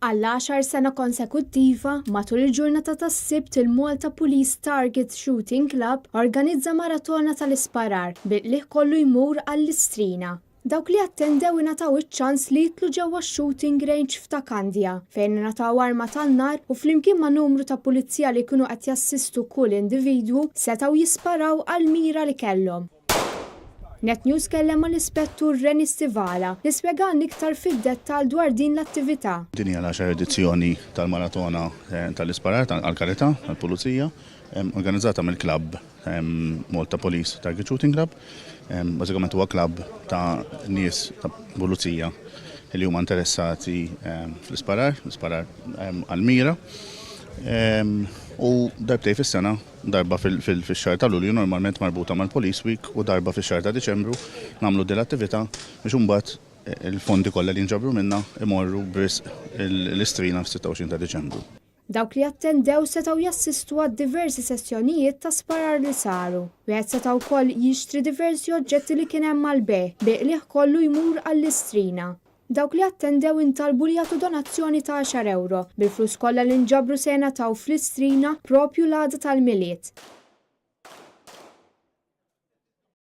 Għall-10 sena konsekuttiva, matul il-ġurnata tas-Sibt il-Malta Police Target Shooting Club organizza Maratona tal-isparar bil-qligħ kollu jmur għall-Istrina. Dawk li attendew ingħataw iċ-ċans li jitlu ġewwa shooting range f'Takandja fejn ingħataw arma tan-nar u flimkien ma' numru ta' pulizija li kienu qed jassistu kull individwu setgħu jisparaw għall-mira li kellhom. Net News kellem mal-Ispettur Reni Stivala li spjegan iktar fid-dettall dwar din l-attività. Din hija l-10 edizzjoni tal-Maratona tal-isparar għall-karità tal-Pulizija, organizzata mill-klabb Malta Police Target Shooting Club. Bażikament huwa klabb ta' nies ta' pulizija li huma interessati fl-isparar, għall-mira. U darbtej fis-sena, darba fix-xahar ta' Lulju normalment marbuta mal-Police Week u darba fix-xahar ta' Diċembru nagħmlu din l-attività biex imbagħad il-fondi kollha li nġabru minnha imorru b'risq l-Istrina f'26 ta' Diċembru. Dawk li attendew setgħu jassistu għad diversi sessjonijiet ta' sparar li saru. Wieħed setgħu wkoll jixtri diversi oġġetti li kien hemm mal-beħ bil-qligħ kollu jmur għall-Istrina. Dawk li attendew intalbu li jagħtu donazzjoni ta' 10 euro bil-flus kollha li nġabru se jingħataw fl-Istrina propju l-għada tal-miliet.